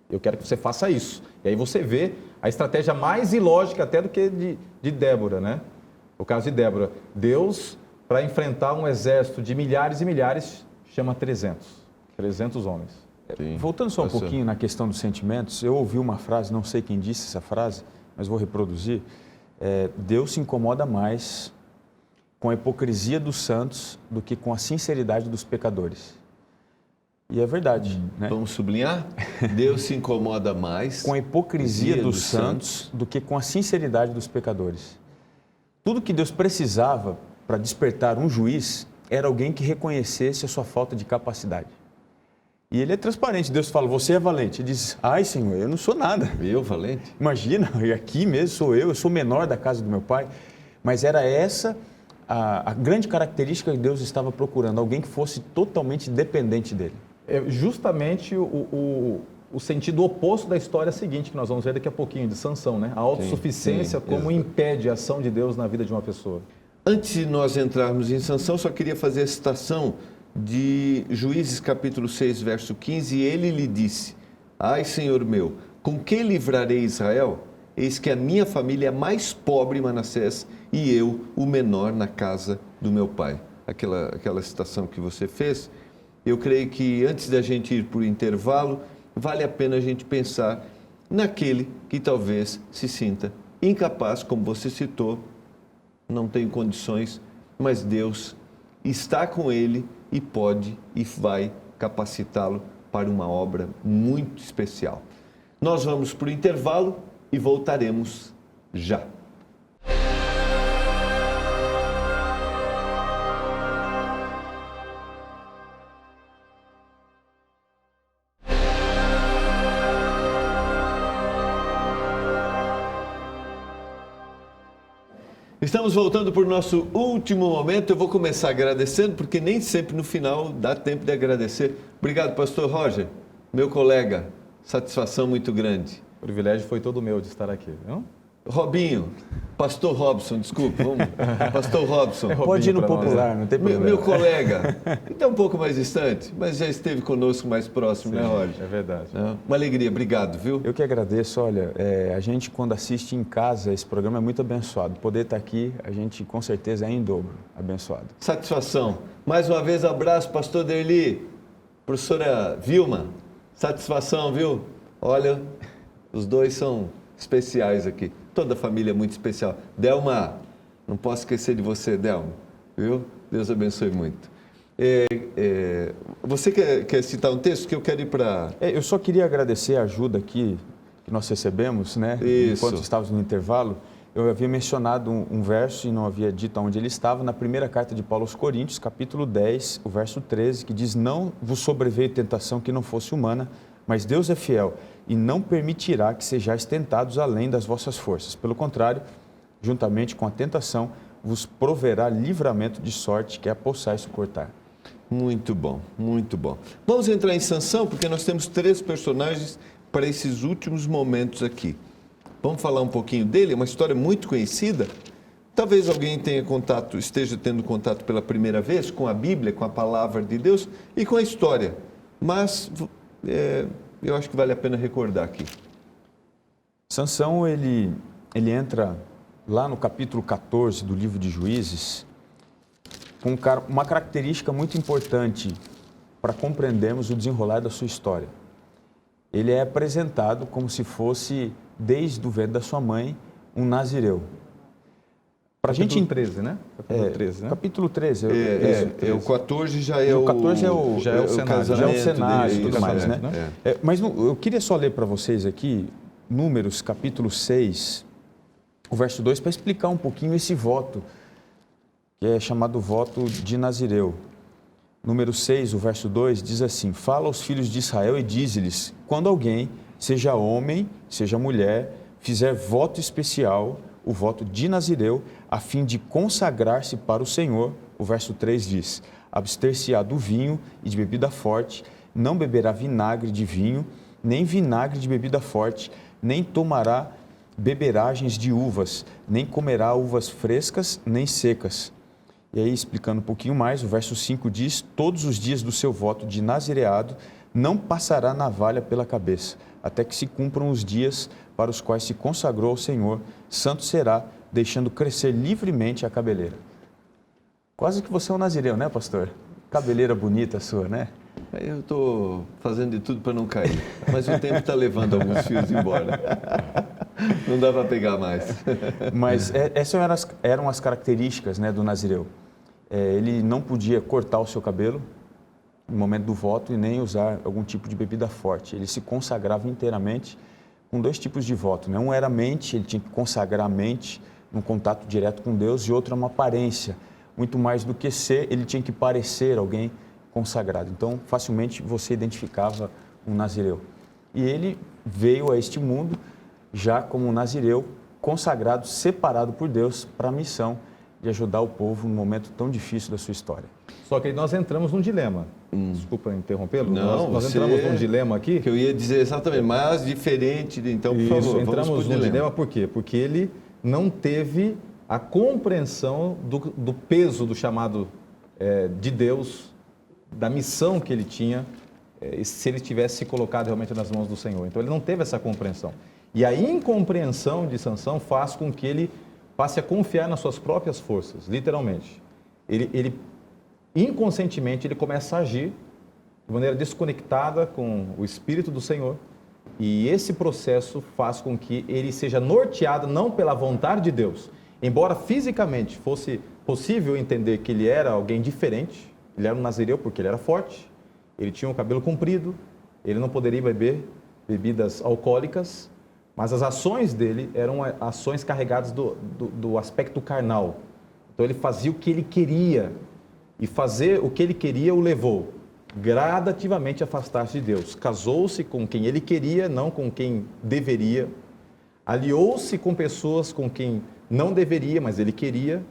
Speaker 3: eu quero que você faça isso. E aí você vê a estratégia mais ilógica até do que de Débora, né? O caso de Débora, Deus, para enfrentar um exército de milhares e milhares, chama 300 homens.
Speaker 2: Sim.
Speaker 4: Voltando só um pouquinho na questão dos sentimentos, eu ouvi uma frase, não sei quem disse essa frase, mas vou reproduzir. Deus se incomoda mais com a hipocrisia dos santos do que com a sinceridade dos pecadores. E é verdade, né?
Speaker 2: Vamos sublinhar? Deus se incomoda mais
Speaker 4: com a hipocrisia dos santos do que com a sinceridade dos pecadores. Tudo que Deus precisava para despertar um juiz era alguém que reconhecesse a sua falta de capacidade. E ele é transparente. Deus fala: você é valente. Ele diz: ai, Senhor, eu não sou nada.
Speaker 2: Eu valente?
Speaker 4: Imagina, e aqui mesmo sou eu sou menor da casa do meu pai. Mas era essa a grande característica que Deus estava procurando, alguém que fosse totalmente dependente dele.
Speaker 3: É justamente o sentido oposto da história seguinte, que nós vamos ver daqui a pouquinho, de Sansão, né? A autossuficiência como impede a ação de Deus na vida de uma pessoa.
Speaker 2: Antes de nós entrarmos em Sansão, só queria fazer a citação de Juízes capítulo 6, verso 15, e ele lhe disse: ai, Senhor meu, com que livrarei Israel? Eis que a minha família é mais pobre, Manassés, e eu, o menor na casa do meu pai. Aquela citação que você fez, eu creio que antes da gente ir para o intervalo, vale a pena a gente pensar naquele que talvez se sinta incapaz, como você citou, não tem condições, mas Deus está com ele e pode e vai capacitá-lo para uma obra muito especial. Nós vamos para o intervalo e voltaremos já. Estamos voltando para o nosso último momento. Eu vou começar agradecendo, porque nem sempre no final dá tempo de agradecer. Obrigado, pastor Roger, meu colega. Satisfação muito grande.
Speaker 3: O privilégio foi todo meu de estar aqui, não?
Speaker 2: Robinho, pastor Robson, desculpa, vamos. Pastor Robson.
Speaker 4: Pode ir no popular, não tem problema.
Speaker 2: Meu colega, está um pouco mais distante, mas já esteve conosco mais próximo, né, Roger?
Speaker 3: É verdade.
Speaker 2: Uma alegria, obrigado, viu?
Speaker 4: Eu que agradeço, olha, a gente quando assiste em casa, esse programa é muito abençoado. Poder estar aqui, a gente com certeza é em dobro abençoado.
Speaker 2: Satisfação. Mais uma vez, abraço, pastor Derli, professora Vilma, satisfação, viu? Olha, os dois são especiais aqui. Toda a família é muito especial. Delma, não posso esquecer de você, Delma, viu? Deus abençoe muito. Você quer citar um texto que eu quero ir para...
Speaker 4: eu só queria agradecer a ajuda aqui que nós recebemos, né?
Speaker 2: Isso.
Speaker 4: Enquanto estávamos no intervalo, eu havia mencionado um verso e não havia dito onde ele estava, na primeira carta de Paulo aos Coríntios, capítulo 10, o verso 13, que diz: não vos sobreveio tentação que não fosse humana, mas Deus é fiel e não permitirá que sejais tentados além das vossas forças. Pelo contrário, juntamente com a tentação, vos proverá livramento de sorte que a possais suportar.
Speaker 2: Muito bom, muito bom. Vamos entrar em Sansão, porque nós temos 3 personagens para esses últimos momentos aqui. Vamos falar um pouquinho dele, é uma história muito conhecida. Talvez alguém esteja tendo contato pela primeira vez com a Bíblia, com a palavra de Deus e com a história. Mas eu acho que vale a pena recordar aqui.
Speaker 4: Sansão, ele entra lá no capítulo 14 do livro de Juízes com uma característica muito importante para compreendermos o desenrolar da sua história. Ele é apresentado como se fosse, desde o ventre da sua mãe, um nazireu.
Speaker 3: Capítulo 13, né? Capítulo 13, né?
Speaker 4: Capítulo 13.
Speaker 2: O 14 já é o...
Speaker 4: O 14 é o cenário e tudo mais, né? Mas eu queria só ler para vocês aqui, Números, capítulo 6, o verso 2, para explicar um pouquinho esse voto, que é chamado voto de Nazireu. Número 6, o verso 2, diz assim: fala aos filhos de Israel e dize-lhes: quando alguém, seja homem, seja mulher, fizer voto especial, o voto de Nazireu, a fim de consagrar-se para o Senhor, o verso 3 diz: abster-se-á do vinho e de bebida forte, não beberá vinagre de vinho, nem vinagre de bebida forte, nem tomará beberagens de uvas, nem comerá uvas frescas nem secas. E aí, explicando um pouquinho mais, o verso 5 diz: todos os dias do seu voto de nazireado não passará navalha pela cabeça, até que se cumpram os dias para os quais se consagrou ao Senhor, santo será, deixando crescer livremente a cabeleira. Quase que você é um nazireu, né, pastor? Cabeleira bonita sua, né?
Speaker 2: Eu estou fazendo de tudo para não cair, mas o tempo está levando alguns fios embora. Não dá para pegar mais.
Speaker 4: Mas essas eram as características, né, do nazireu. Ele não podia cortar o seu cabelo no momento do voto e nem usar algum tipo de bebida forte. Ele se consagrava inteiramente com 2 tipos de voto, né? Um era a mente, ele tinha que consagrar a mente num contato direto com Deus, e outro é uma aparência. Muito mais do que ser, ele tinha que parecer alguém consagrado. Então, facilmente você identificava um nazireu. E ele veio a este mundo já como um nazireu, consagrado, separado por Deus para a missão de ajudar o povo num momento tão difícil da sua história.
Speaker 3: Só que aí nós entramos num dilema. Desculpa interrompê-lo.
Speaker 2: Não,
Speaker 3: nós entramos num dilema aqui.
Speaker 2: Que eu ia dizer exatamente, mas diferente. Então, por favor,
Speaker 3: entramos num dilema por quê? Porque ele não teve a compreensão do peso do chamado de Deus, da missão que ele tinha, se ele tivesse se colocado realmente nas mãos do Senhor. Então, ele não teve essa compreensão. E a incompreensão de Sansão faz com que ele passe a confiar nas suas próprias forças, literalmente. Ele inconscientemente, ele começa a agir de maneira desconectada com o Espírito do Senhor, e esse processo faz com que ele seja norteado não pela vontade de Deus. Embora fisicamente fosse possível entender que ele era alguém diferente, ele era um nazireu porque ele era forte, ele tinha o cabelo comprido, ele não poderia beber bebidas alcoólicas, mas as ações dele eram ações carregadas do aspecto carnal. Então ele fazia o que ele queria, e fazer o que ele queria o levou gradativamente a afastar-se de Deus. Casou-se com quem ele queria, não com quem deveria. Aliou-se com pessoas com quem não deveria, mas ele queria.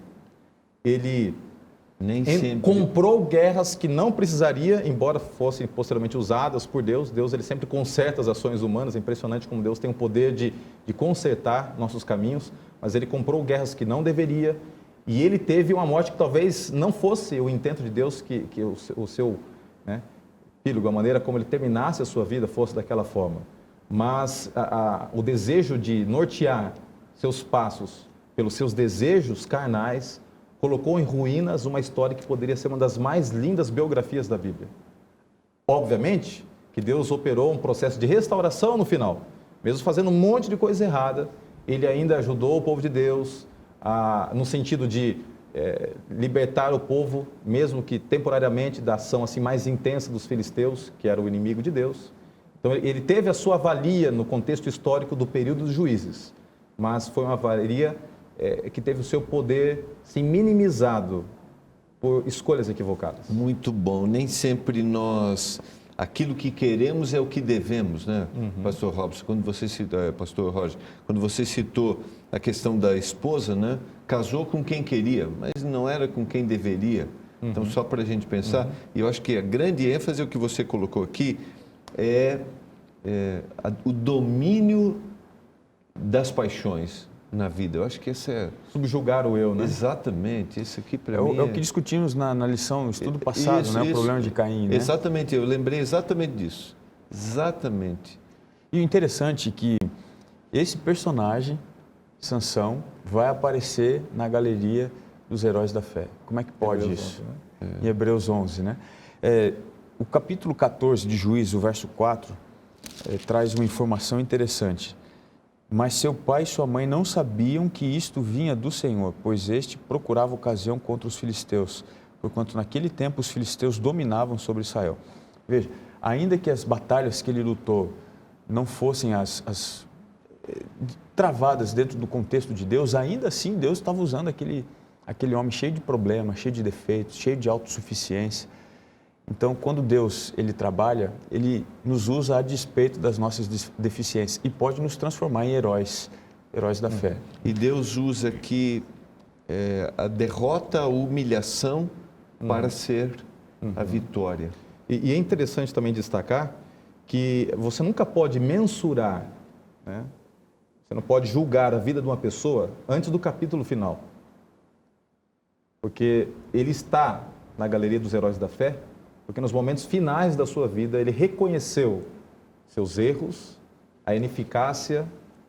Speaker 3: Ele comprou guerras que não precisaria, embora fossem posteriormente usadas por Deus. Deus, ele sempre conserta as ações humanas. É impressionante como Deus tem o poder de consertar nossos caminhos, mas ele comprou guerras que não deveria, e ele teve uma morte que talvez não fosse o intento de Deus, que o seu filho, a maneira como ele terminasse a sua vida fosse daquela forma. Mas o desejo de nortear seus passos pelos seus desejos carnais colocou em ruínas uma história que poderia ser uma das mais lindas biografias da Bíblia. Obviamente que Deus operou um processo de restauração no final. Mesmo fazendo um monte de coisa errada, ele ainda ajudou o povo de Deus no sentido de libertar o povo, mesmo que temporariamente, da ação assim mais intensa dos filisteus, que era o inimigo de Deus. Então ele teve a sua valia no contexto histórico do período dos juízes, mas foi uma valia que teve o seu poder assim, minimizado por escolhas equivocadas.
Speaker 2: Muito bom. Nem sempre aquilo que queremos é o que devemos, né, Pastor Robson? Pastor Roger, quando você citou a questão da esposa, né, casou com quem queria, mas não era com quem deveria. Então, só para a gente pensar, e eu acho que a grande ênfase, o que você colocou aqui, o domínio das paixões na vida. Eu acho que esse é...
Speaker 3: Subjugar o eu, né?
Speaker 2: Exatamente. Isso aqui para mim
Speaker 4: é o que discutimos na lição, no estudo passado,
Speaker 2: isso,
Speaker 4: né? O problema de Caim, né?
Speaker 2: Exatamente. Eu lembrei exatamente disso. Exatamente.
Speaker 4: E o interessante é que esse personagem, Sansão, vai aparecer na galeria dos heróis da fé. Como é que pode Hebreus isso? 11, né? Em Hebreus 11, né? O capítulo 14 de Juízes, o verso 4, traz uma informação interessante. Mas seu pai e sua mãe não sabiam que isto vinha do Senhor, pois este procurava ocasião contra os filisteus, porquanto naquele tempo os filisteus dominavam sobre Israel. Veja, ainda que as batalhas que ele lutou não fossem as travadas dentro do contexto de Deus, ainda assim Deus estava usando aquele homem cheio de problemas, cheio de defeitos, cheio de autossuficiência. Então, quando Deus ele trabalha, ele nos usa a despeito das nossas deficiências e pode nos transformar em heróis da fé.
Speaker 2: E Deus usa aqui a derrota, a humilhação para ser a vitória.
Speaker 3: E é interessante também destacar que você nunca pode mensurar, né? Você não pode julgar a vida de uma pessoa antes do capítulo final. Porque ele está na galeria dos heróis da fé, porque nos momentos finais da sua vida ele reconheceu seus erros, a ineficácia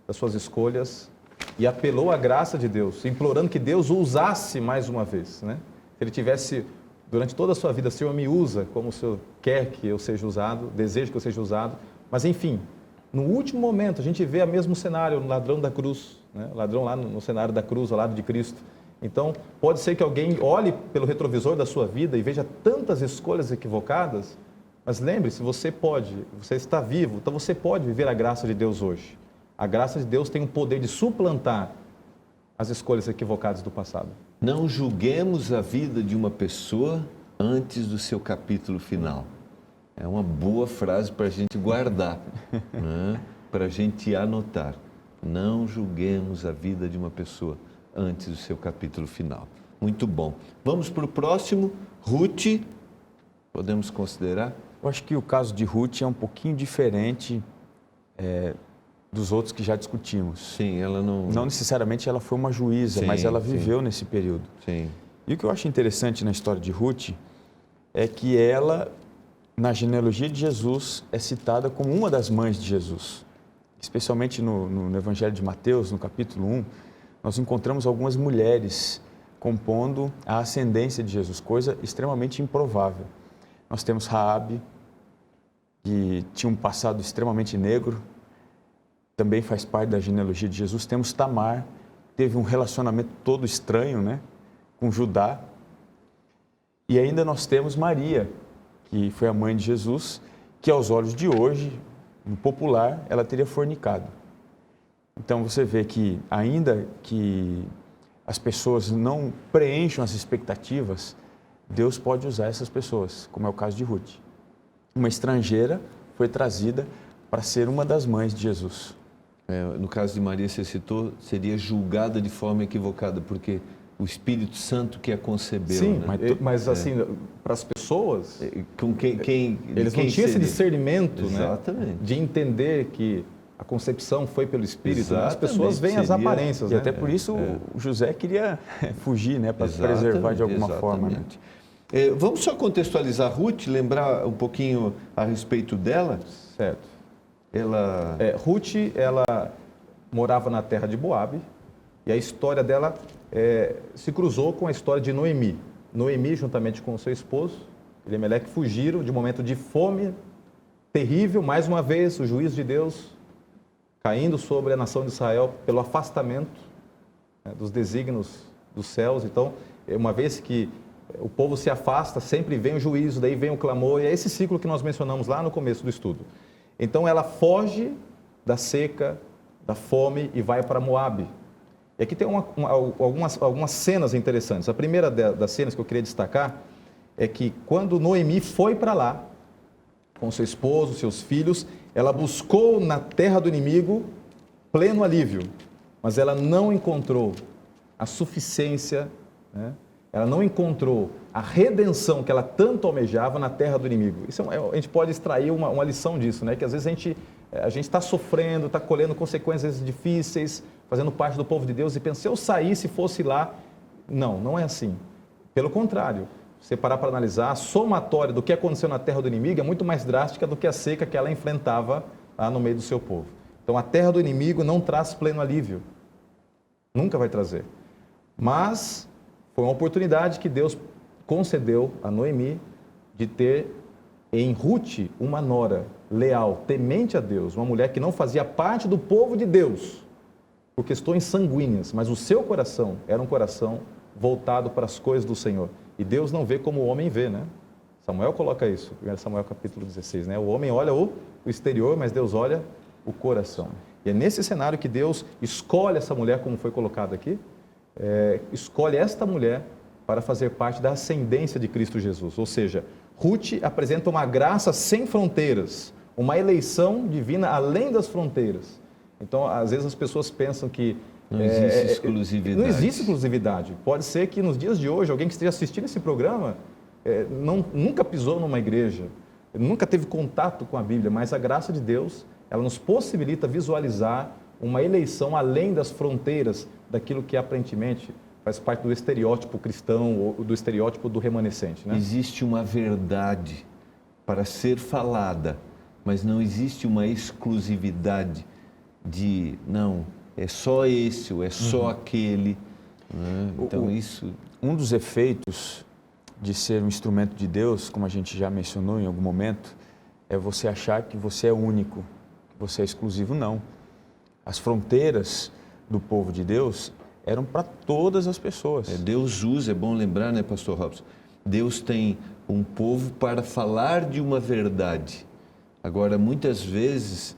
Speaker 3: das suas escolhas e apelou à graça de Deus, implorando que Deus o usasse mais uma vez, né? Se ele tivesse, durante toda a sua vida, Senhor, me usa como o Senhor quer que eu seja usado, deseja que eu seja usado, mas enfim, no último momento a gente vê o mesmo cenário, o ladrão da cruz, né? O ladrão lá no cenário da cruz, ao lado de Cristo. Então, pode ser que alguém olhe pelo retrovisor da sua vida e veja tantas escolhas equivocadas, mas lembre-se, você está vivo, então você pode viver a graça de Deus hoje. A graça de Deus tem o poder de suplantar as escolhas equivocadas do passado.
Speaker 2: Não julguemos a vida de uma pessoa antes do seu capítulo final. É uma boa frase para a gente guardar, né? Para a gente anotar. Não julguemos a vida de uma pessoa antes do seu capítulo final. Muito bom. Vamos para o próximo. Ruth, podemos considerar?
Speaker 4: Eu acho que o caso de Ruth é um pouquinho diferente dos outros que já discutimos.
Speaker 2: Sim, ela não...
Speaker 4: Não necessariamente ela foi uma juíza,
Speaker 2: Sim,
Speaker 4: mas ela viveu
Speaker 2: sim.
Speaker 4: nesse período.
Speaker 2: Sim.
Speaker 4: E o que eu acho interessante na história de Ruth é que ela, na genealogia de Jesus, é citada como uma das mães de Jesus. Especialmente no Evangelho de Mateus, no capítulo 1, nós encontramos algumas mulheres compondo a ascendência de Jesus, coisa extremamente improvável. Nós temos Raabe, que tinha um passado extremamente negro, também faz parte da genealogia de Jesus. Temos Tamar, teve um relacionamento todo estranho, né, com Judá. E ainda nós temos Maria, que foi a mãe de Jesus, que aos olhos de hoje, no popular, ela teria fornicado. Então você vê que, ainda que as pessoas não preencham as expectativas, Deus pode usar essas pessoas, como é o caso de Ruth. Uma estrangeira foi trazida para ser uma das mães de Jesus.
Speaker 2: No caso de Maria, você citou, seria julgada de forma equivocada, porque o Espírito Santo que a concebeu.
Speaker 3: Sim,
Speaker 2: né?
Speaker 3: mas assim, para as pessoas,
Speaker 2: Com
Speaker 3: eles não tinham esse discernimento,
Speaker 2: exatamente,
Speaker 3: né, de entender que a concepção foi pelo Espírito.
Speaker 2: Exatamente.
Speaker 3: As pessoas veem as aparências.
Speaker 4: E
Speaker 3: né?
Speaker 4: até por isso o José queria fugir, né, para preservar de alguma forma. Né?
Speaker 2: Vamos só contextualizar Ruth, lembrar um pouquinho a respeito dela?
Speaker 3: Certo.
Speaker 2: Ela...
Speaker 3: Ruth, ela morava na terra de Moabe, e a história dela se cruzou com a história de Noemi. Noemi, juntamente com o seu esposo, Elimeleque, fugiram de um momento de fome terrível, mais uma vez o juízo de Deus caindo sobre a nação de Israel pelo afastamento, né, dos desígnios dos céus. Então, uma vez que o povo se afasta, sempre vem o juízo, daí vem o clamor, e é esse ciclo que nós mencionamos lá no começo do estudo. Então, ela foge da seca, da fome e vai para Moabe. E aqui tem algumas cenas interessantes. A primeira das cenas que eu queria destacar é que quando Noemi foi para lá, com seu esposo, seus filhos, ela buscou na terra do inimigo pleno alívio, mas ela não encontrou a suficiência, né? Ela não encontrou a redenção que ela tanto almejava na terra do inimigo. Isso a gente pode extrair uma lição disso, né? Que às vezes a gente está sofrendo, está colhendo consequências difíceis, fazendo parte do povo de Deus e pensa, se eu saísse e fosse lá... Não é assim. Pelo contrário, você parar para analisar, a somatória do que aconteceu na terra do inimigo é muito mais drástica do que a seca que ela enfrentava lá no meio do seu povo. Então, a terra do inimigo não traz pleno alívio. Nunca vai trazer. Mas foi uma oportunidade que Deus concedeu a Noemi de ter em Ruth uma nora leal, temente a Deus, uma mulher que não fazia parte do povo de Deus por questões sanguíneas, mas o seu coração era um coração voltado para as coisas do Senhor. E Deus não vê como o homem vê, né? Samuel coloca isso, 1 Samuel capítulo 16, né? O homem olha o exterior, mas Deus olha o coração. E é nesse cenário que Deus escolhe essa mulher, como foi colocado aqui, escolhe esta mulher para fazer parte da ascendência de Cristo Jesus. Ou seja, Ruth apresenta uma graça sem fronteiras, uma eleição divina além das fronteiras. Então, às vezes as pessoas pensam que
Speaker 2: não existe exclusividade.
Speaker 3: Não existe exclusividade. Pode ser que nos dias de hoje, alguém que esteja assistindo esse programa nunca pisou numa igreja, nunca teve contato com a Bíblia, mas a graça de Deus, ela nos possibilita visualizar uma eleição além das fronteiras daquilo que aparentemente faz parte do estereótipo cristão ou do estereótipo do remanescente. Né?
Speaker 2: Existe uma verdade para ser falada, mas não existe uma exclusividade de, não, é só esse ou é só aquele. Né? Então, isso...
Speaker 4: Um dos efeitos de ser um instrumento de Deus, como a gente já mencionou em algum momento, é você achar que você é único, que você é exclusivo. Não. As fronteiras do povo de Deus eram para todas as pessoas.
Speaker 2: Deus usa, é bom lembrar, né, pastor Robson? Deus tem um povo para falar de uma verdade. Agora, muitas vezes,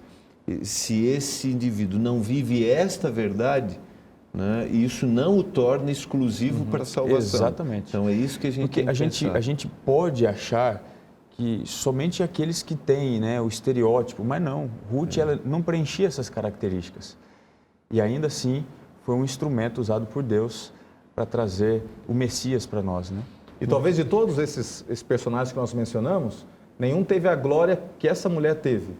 Speaker 2: se esse indivíduo não vive esta verdade, né, isso não o torna exclusivo para a salvação.
Speaker 4: Exatamente.
Speaker 2: Então, é isso que a gente tem que pensar.
Speaker 4: A gente pode achar que somente aqueles que têm, né, o estereótipo, mas não. Ruth ela não preenchia essas características. E ainda assim, foi um instrumento usado por Deus para trazer o Messias para nós, né?
Speaker 3: E talvez de todos esses personagens que nós mencionamos, nenhum teve a glória que essa mulher teve.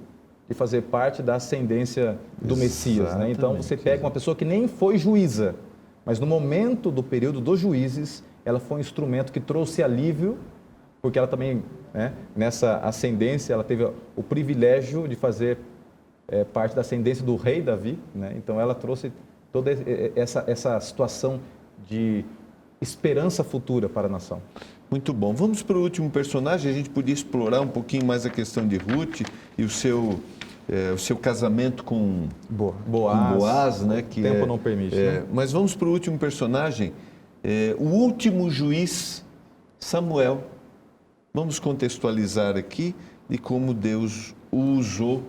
Speaker 3: de fazer parte da ascendência do Messias, né? Então você pega uma pessoa que nem foi juíza, mas no momento do período dos juízes, ela foi um instrumento que trouxe alívio, porque ela também, né, nessa ascendência, ela teve o privilégio de fazer parte da ascendência do rei Davi, né? Então ela trouxe toda essa situação de esperança futura para a nação.
Speaker 2: Muito bom. Vamos para o último personagem. A gente podia explorar um pouquinho mais a questão de Ruth e o seu casamento com Boaz, né? Que
Speaker 3: o tempo não permite. Né?
Speaker 2: Mas vamos para o último personagem, o último juiz, Samuel. Vamos contextualizar aqui de como Deus o usou,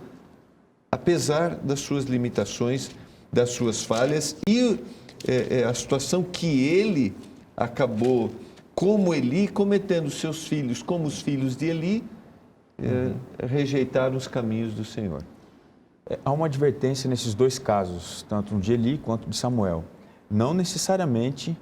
Speaker 2: apesar das suas limitações, das suas falhas e a situação que ele acabou, como Eli, cometendo seus filhos, como os filhos de Eli, rejeitaram os caminhos do Senhor.
Speaker 4: Há uma advertência nesses dois casos, tanto de Eli quanto de Samuel. Não necessariamente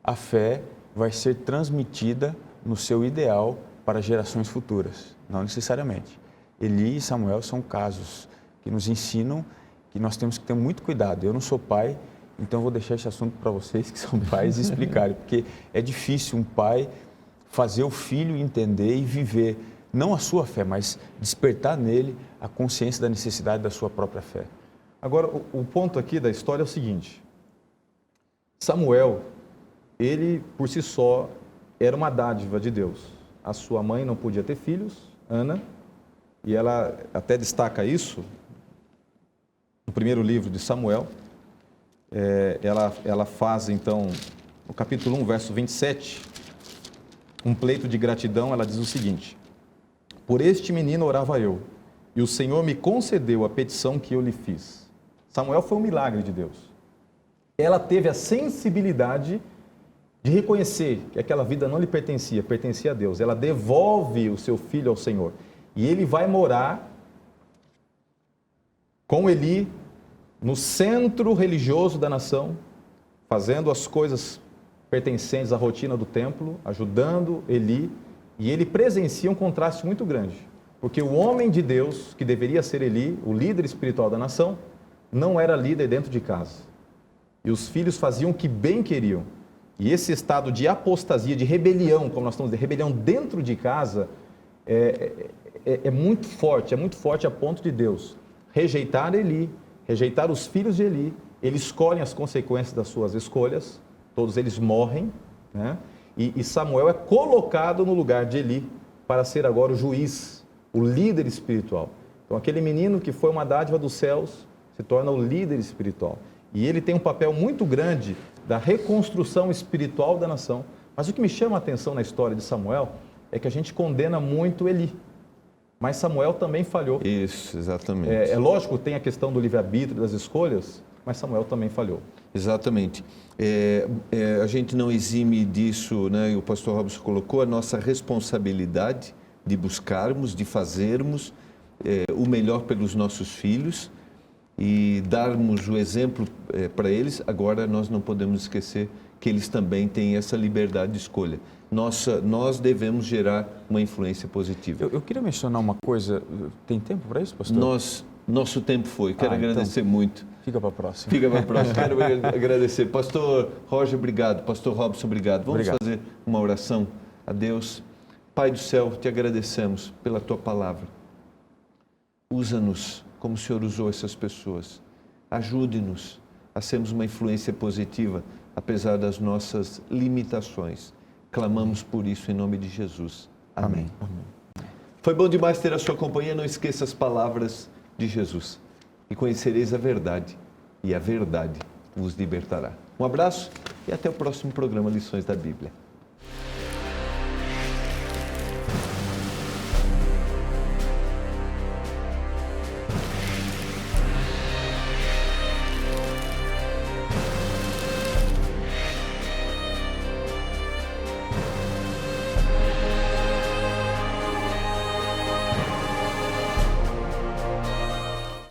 Speaker 4: a fé vai ser transmitida no seu ideal para gerações futuras. Não necessariamente. Eli e Samuel são casos que nos ensinam que nós temos que ter muito cuidado. Eu não sou pai, então eu vou deixar esse assunto para vocês que são pais explicarem, porque é difícil um pai fazer o filho entender e viver, não a sua fé, mas despertar nele a consciência da necessidade da sua própria fé.
Speaker 3: Agora, o ponto aqui da história é o seguinte: Samuel, ele por si só era uma dádiva de Deus. A sua mãe não podia ter filhos, Ana, e ela até destaca isso no primeiro livro de Samuel. Ela faz, então, no capítulo 1, verso 27, um pleito de gratidão. Ela diz o seguinte: por este menino orava eu, e o Senhor me concedeu a petição que eu lhe fiz. Samuel foi um milagre de Deus. Ela teve a sensibilidade de reconhecer que aquela vida não lhe pertencia, pertencia a Deus. Ela devolve o seu filho ao Senhor. E ele vai morar com Eli no centro religioso da nação, fazendo as coisas pertencentes à rotina do templo, ajudando Eli. E ele presencia um contraste muito grande, porque o homem de Deus, que deveria ser Eli, o líder espiritual da nação, não era líder dentro de casa. E os filhos faziam o que bem queriam. E esse estado de apostasia, de rebelião, como nós estamos dizendo, rebelião dentro de casa, é muito forte a ponto de Deus rejeitar Eli, rejeitar os filhos de Eli. Eles escolhem as consequências das suas escolhas, todos eles morrem, né? E Samuel é colocado no lugar de Eli para ser agora o juiz, o líder espiritual. Então aquele menino que foi uma dádiva dos céus se torna o líder espiritual. E ele tem um papel muito grande da reconstrução espiritual da nação. Mas o que me chama a atenção na história de Samuel é que a gente condena muito Eli. Mas Samuel também falhou.
Speaker 2: Isso, exatamente.
Speaker 3: É lógico, tem a questão do livre-arbítrio, das escolhas, mas Samuel também falhou.
Speaker 2: Exatamente. A gente não exime disso, né? E o pastor Robson colocou a nossa responsabilidade de buscarmos, de fazermos o melhor pelos nossos filhos e darmos o exemplo para eles. Agora, nós não podemos esquecer que eles também têm essa liberdade de escolha. Nós devemos gerar uma influência positiva.
Speaker 4: Eu queria mencionar uma coisa. Tem tempo para isso, pastor?
Speaker 2: Nosso tempo foi. Quero agradecer
Speaker 4: então,
Speaker 2: muito.
Speaker 4: Fica para a próxima.
Speaker 2: Fica para a próxima. Quero agradecer. Pastor Roger, obrigado. Pastor Robson, obrigado. Vamos fazer uma oração a Deus. Pai do céu, te agradecemos pela tua palavra. Usa-nos como o Senhor usou essas pessoas. Ajude-nos a sermos uma influência positiva, apesar das nossas limitações. Clamamos por isso em nome de Jesus. Amém.
Speaker 4: Amém.
Speaker 2: Foi bom demais ter a sua companhia. Não esqueça as palavras de Jesus. E conhecereis a verdade, e a verdade vos libertará. Um abraço e até o próximo programa Lições da Bíblia.